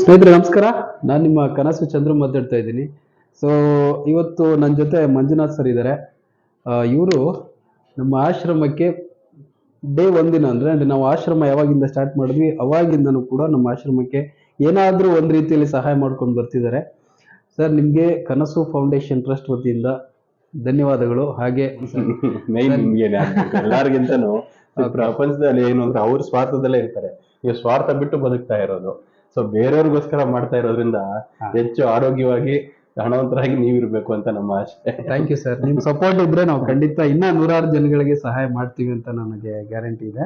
ಸ್ನೇಹಿತರೆ ನಮಸ್ಕಾರ. ನಾನು ನಿಮ್ಮ ಕನಸು ಚಂದ್ರು ಮಾತಾಡ್ತಾ ಇದ್ದೀನಿ. ಸೊ ಇವತ್ತು ನನ್ನ ಜೊತೆ ಮಂಜುನಾಥ್ ಸರ್ ಇದ್ದಾರೆ. ಇವರು ನಮ್ಮ ಆಶ್ರಮಕ್ಕೆ ಡೇ ಒಂದಿನ ಅಂದ್ರೆ ನಾವು ಆಶ್ರಮ ಯಾವಾಗಿಂದ ಸ್ಟಾರ್ಟ್ ಮಾಡಿದ್ವಿ ಅವಾಗಿಂದನೂ ಕೂಡ ನಮ್ಮ ಆಶ್ರಮಕ್ಕೆ ಏನಾದರೂ ಒಂದು ರೀತಿಯಲ್ಲಿ ಸಹಾಯ ಮಾಡ್ಕೊಂಡು ಬರ್ತಿದ್ದಾರೆ. ಸರ್, ನಿಮಗೆ ಕನಸು ಫೌಂಡೇಶನ್ ಟ್ರಸ್ಟ್ ವತಿಯಿಂದ ಧನ್ಯವಾದಗಳು. ಹಾಗೆ ಮೈನ್ ನಿಮ್ಗೇನೆ ಎಲ್ಲಾರ್ಗಿಂತನೂ ಪ್ರಪಂಚದಲ್ಲಿ ಏನು ಅಂದ್ರೆ ಅವ್ರ ಸ್ವಾರ್ಥದಲ್ಲೇ ಇರ್ತಾರೆ. ನೀವು ಸ್ವಾರ್ಥ ಬಿಟ್ಟು ಬದುಕ್ತಾ ಇರೋದು. ಸೊ ಬೇರೆಯವ್ರಿಗೋಸ್ಕರ ಮಾಡ್ತಾ ಇರೋದ್ರಿಂದ ಹೆಚ್ಚು ಆರೋಗ್ಯವಾಗಿ ಹಣವಂತರಾಗಿ ನೀವಿರ್ಬೇಕು ಅಂತ ನಮ್ಮ ಆಸೆ. Thank you sir. ನಿಮ್ ಸಪೋರ್ಟ್ ಇದ್ರೆ ನಾವು ಖಂಡಿತ ಇನ್ನ ನೂರಾರು ಜನಗಳಿಗೆ ಸಹಾಯ ಮಾಡ್ತೀವಿ ಅಂತ ನನಗೆ ಗ್ಯಾರಂಟಿ ಇದೆ.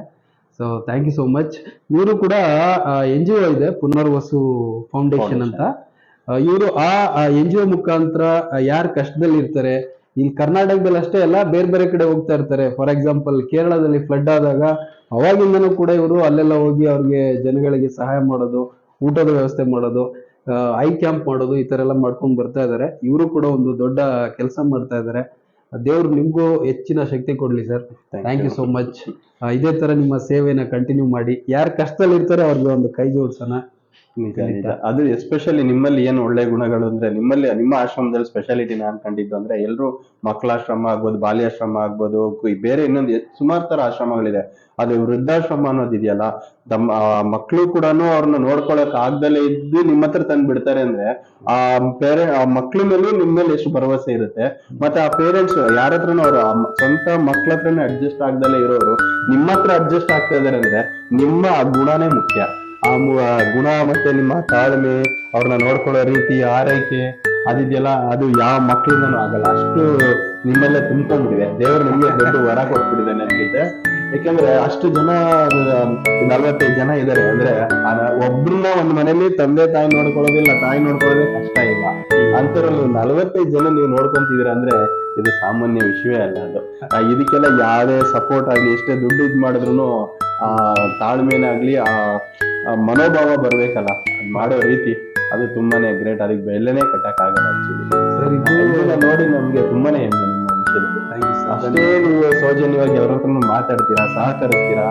So thank you so much. ಇವರು ಕೂಡ NGO ಇದೆ, ಪುನರ್ವಸು ಫೌಂಡೇಶನ್ ಅಂತ. ಇವರು ಆ NGO ಮುಖಾಂತರ ಯಾರು ಕಷ್ಟದಲ್ಲಿ ಇರ್ತಾರೆ, ಇಲ್ಲಿ ಕರ್ನಾಟಕದಲ್ಲಿ ಅಷ್ಟೇ ಅಲ್ಲ, ಬೇರೆ ಬೇರೆ ಕಡೆ ಹೋಗ್ತಾ ಇರ್ತಾರೆ. ಫಾರ್ ಎಕ್ಸಾಂಪಲ್ ಕೇರಳದಲ್ಲಿ ಫ್ಲಡ್ ಆದಾಗ ಅವಾಗಿಂದನೂ ಕೂಡ ಇವರು ಅಲ್ಲೆಲ್ಲ ಹೋಗಿ ಅವ್ರಿಗೆ ಜನಗಳಿಗೆ ಸಹಾಯ ಮಾಡೋದು, ಊಟದ ವ್ಯವಸ್ಥೆ ಮಾಡೋದು, ಐ ಕ್ಯಾಂಪ್ ಮಾಡೋದು, ಈ ತರ ಎಲ್ಲ ಮಾಡ್ಕೊಂಡು ಬರ್ತಾ ಇದ್ದಾರೆ. ಇವರು ಕೂಡ ಒಂದು ದೊಡ್ಡ ಕೆಲಸ ಮಾಡ್ತಾ ಇದ್ದಾರೆ. ದೇವ್ರು ನಿಮ್ಗೂ ಹೆಚ್ಚಿನ ಶಕ್ತಿ ಕೊಡ್ಲಿ sir. Thank you so much. ಇದೇ ತರ ನಿಮ್ಮ ಸೇವೆನ ಕಂಟಿನ್ಯೂ ಮಾಡಿ. ಯಾರು ಕಷ್ಟದಲ್ಲಿ ಇರ್ತಾರೆ ಅವ್ರಿಗೆ ಒಂದು ಕೈ ಜೋಡ್ಸೋಣ. ನಿಜ ನಿಜ. ಅದು ಎಸ್ಪೆಷಲಿ ನಿಮ್ಮಲ್ಲಿ ಏನು ಒಳ್ಳೆ ಗುಣಗಳು ಅಂದ್ರೆ, ನಿಮ್ಮಲ್ಲಿ ನಿಮ್ಮ ಆಶ್ರಮದಲ್ಲಿ ಸ್ಪೆಷಾಲಿಟಿ ನಾನ್ ಕಂಡಿದ್ದು ಅಂದ್ರೆ, ಎಲ್ರು ಮಕ್ಕಳಾಶ್ರಮ ಆಗ್ಬೋದು, ಬಾಲ್ಯಾಶ್ರಮ ಆಗ್ಬೋದು, ಬೇರೆ ಇನ್ನೊಂದು ಸುಮಾರು ತರ ಆಶ್ರಮಗಳಿದೆ. ಅದು ವೃದ್ಧಾಶ್ರಮ ಅನ್ನೋದಿದೆಯಲ್ಲ, ತಮ್ಮ ಮಕ್ಕಳು ಕೂಡ ಅವ್ರನ್ನ ನೋಡ್ಕೊಳಕ್ ಆಗ್ದಲೇ ಇದ್ದು ನಿಮ್ಮ ಹತ್ರ ತಂದು ಬಿಡ್ತಾರೆ ಅಂದ್ರೆ, ಆ ಮಕ್ಳ ಮೇಲೂ ನಿಮ್ಮ ಮೇಲೆ ಎಷ್ಟು ಭರವಸೆ ಇರುತ್ತೆ. ಮತ್ತೆ ಆ ಪೇರೆಂಟ್ಸ್ ಯಾರ ಹತ್ರನೂ ಅವ್ರ ಸ್ವಂತ ಮಕ್ಳ ಹತ್ರನೇ ಅಡ್ಜಸ್ಟ್ ಆಗ್ದಲೇ ಇರೋರು ನಿಮ್ಮ ಹತ್ರ ಅಡ್ಜಸ್ಟ್ ಆಗ್ತಾ ಇದಾರೆ ಅಂದ್ರೆ, ನಿಮ್ಮ ಆ ಗುಣನೇ ಮುಖ್ಯ. ಆ ಗುಣ ಮತ್ತೆ ನಿಮ್ಮ ತಾಳ್ಮೆ, ಅವ್ರನ್ನ ನೋಡ್ಕೊಳ್ಳೋ ರೀತಿ, ಆರೈಕೆ ಅದಿದೆಯಲ್ಲ, ಅದು ಯಾವ ಮಕ್ಳಿಂದನೂ ಆಗಲ್ಲ. ಅಷ್ಟು ನಿಮ್ಮೆಲ್ಲ ತುಂಬ್ಕೊಂಡ್ಬಿಟ್ಟಿದೆ. ದೇವರು ನಿಮ್ಗೆ ದೊಡ್ಡ ವರ ಕೊಟ್ಬಿಟ್ಟಿದ್ದಾನೆ ಅನ್ಸುತ್ತೆ. ಯಾಕಂದ್ರೆ ಅಷ್ಟು ಜನ, 45 ಜನ ಇದಾರೆ ಅಂದ್ರೆ, ಒಬ್ರನ್ನ ಒಂದ್ ಮನೇಲಿ ತಂದೆ ತಾಯಿ ನೋಡ್ಕೊಳ್ಳೋದಿಲ್ಲ, ತಾಯಿ ನೋಡ್ಕೊಳ್ಳೋದೇ ಕಷ್ಟ ಇಲ್ಲ. ಅಂತರಲ್ಲಿ 45 ಜನ ನೀವು ನೋಡ್ಕೊಂತಿದೀರ ಅಂದ್ರೆ ಇದು ಸಾಮಾನ್ಯ ವಿಷಯವೇ ಅಲ್ಲ. ಅದು ಇದಕ್ಕೆಲ್ಲ ಯಾವ್ದೇ ಸಪೋರ್ಟ್ ಆಗ್ಲಿ, ಎಷ್ಟೇ ದುಡ್ಡು ಇದ್ ಮಾಡಿದ್ರು ಆ ತಾಳ್ಮೆನಾಗ್ಲಿ, ಆ ಮನೋಭಾವ ಬರ್ಬೇಕಲ್ಲ, ಅದ್ ಮಾಡೋ ರೀತಿ ಅದು ತುಂಬಾನೇ ಗ್ರೇಟ್. ಅದಕ್ಕೆ ಬೆಲೆನೇ ಕಟ್ಟಕ್ ಆಗಲ್ಲ ಆಕ್ಚುಲಿ. ಸರ್, ಇದನ್ನ ನೋಡಿ ನಮ್ಗೆ ತುಂಬಾನೇ ಹೆಮ್ಮೆ ನಿಮ್ಮ ವಿಷಯದಲ್ಲಿ. ಅಷ್ಟೇ ನೀವು ಸೌಜನ್ಯವಾಗಿ ಅವ್ರ ಹತ್ರ ಮಾತಾಡ್ತೀರಾ, ಸಹಕರಿಸ್ತೀರಾ.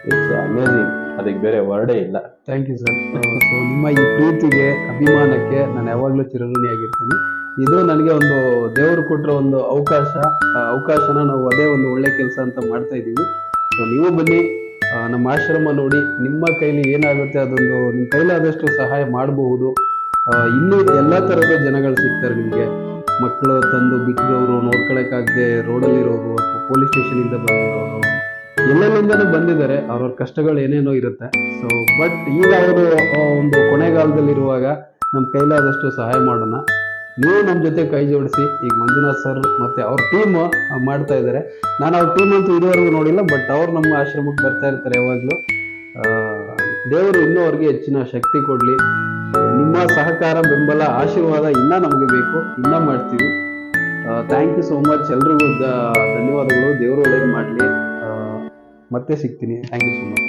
It's amazing. ಅದಕ್ಕೆ ಬೇರೆ ವರ್ಡೇ ಇಲ್ಲ. Thank you sir. ಸೊ ನಿಮ್ಮ ಈ ಪ್ರೀತಿಗೆ, ಅಭಿಮಾನಕ್ಕೆ ನಾನು ಯಾವಾಗ್ಲೂ ಚಿರಋಣಿಯಾಗಿರ್ತೀನಿ. ಇದು ನನಗೆ ಒಂದು ದೇವರು ಕೊಟ್ಟಿರೋ ಒಂದು ಅವಕಾಶನ ನಾವು ಅದೇ ಒಂದು ಒಳ್ಳೆ ಕೆಲಸ ಅಂತ ಮಾಡ್ತಾ ಇದ್ದೀವಿ. ಸೊ ನೀವು ಬನ್ನಿ, ನಮ್ಮ ಆಶ್ರಮ ನೋಡಿ, ನಿಮ್ಮ ಕೈಲಿ ಏನಾಗುತ್ತೆ ಅದೊಂದು ನಿಮ್ಮ ಕೈಲಾದಷ್ಟು ಸಹಾಯ ಮಾಡಬಹುದು. ಇಲ್ಲಿ ಎಲ್ಲಾ ತರದ ಜನಗಳು ಸಿಗ್ತಾರೆ ನಿಮಗೆ. ಮಕ್ಕಳು ತಂದು ಬಿಟ್ಟಿರೋರು, ನೋಡ್ಕೊಳಕ್ಕಾಗದೆ ರೋಡಲ್ಲಿರೋರು, ಅಥವಾ ಪೊಲೀಸ್ ಸ್ಟೇಷನ್ ಇಂದ ಬಂದಿರೋರು, ಎಲ್ಲೆಲ್ಲಿಂದನೂ ಬಂದಿದ್ದಾರೆ. ಅವ್ರವ್ರ ಕಷ್ಟಗಳು ಏನೇನೋ ಇರುತ್ತೆ. ಸೊ ಬಟ್ ಈಗ ಅವರು ಒಂದು ಕೊನೆಗಾಲದಲ್ಲಿರುವಾಗ ನಮ್ಮ ಕೈಲಾದಷ್ಟು ಸಹಾಯ ಮಾಡೋಣ. ನೀವು ನಮ್ಮ ಜೊತೆ ಕೈ ಜೋಡಿಸಿ. ಈಗ ಮಂಜುನಾಥ್ ಸರ್ ಮತ್ತೆ ಅವ್ರ ಟೀಮ್ ಮಾಡ್ತಾ ಇದ್ದಾರೆ. ನಾನು ಅವ್ರ ಟೀಮ್ ಅಂತೂ ಇದುವರೆಗೂ ನೋಡಿಲ್ಲ, ಬಟ್ ಅವ್ರು ನಮ್ಮ ಆಶ್ರಮಕ್ಕೆ ಬರ್ತಾ ಇರ್ತಾರೆ ಯಾವಾಗಲೂ. ದೇವರು ಇನ್ನೂ ಅವ್ರಿಗೆ ಹೆಚ್ಚಿನ ಶಕ್ತಿ ಕೊಡ್ಲಿ. ನಿಮ್ಮ ಸಹಕಾರ, ಬೆಂಬಲ, ಆಶೀರ್ವಾದ ಇನ್ನ ನಮಗೆ ಬೇಕು. ಇನ್ನ ಮಾಡ್ತೀವಿ. Thank you so much. ಎಲ್ರಿಗೂ ಧನ್ಯವಾದಗಳು. ದೇವರು ಒಳ್ಳೇದು ಮಾಡಲಿ. ಮತ್ತೆ ಸಿಗ್ತೀನಿ. Thank you so much.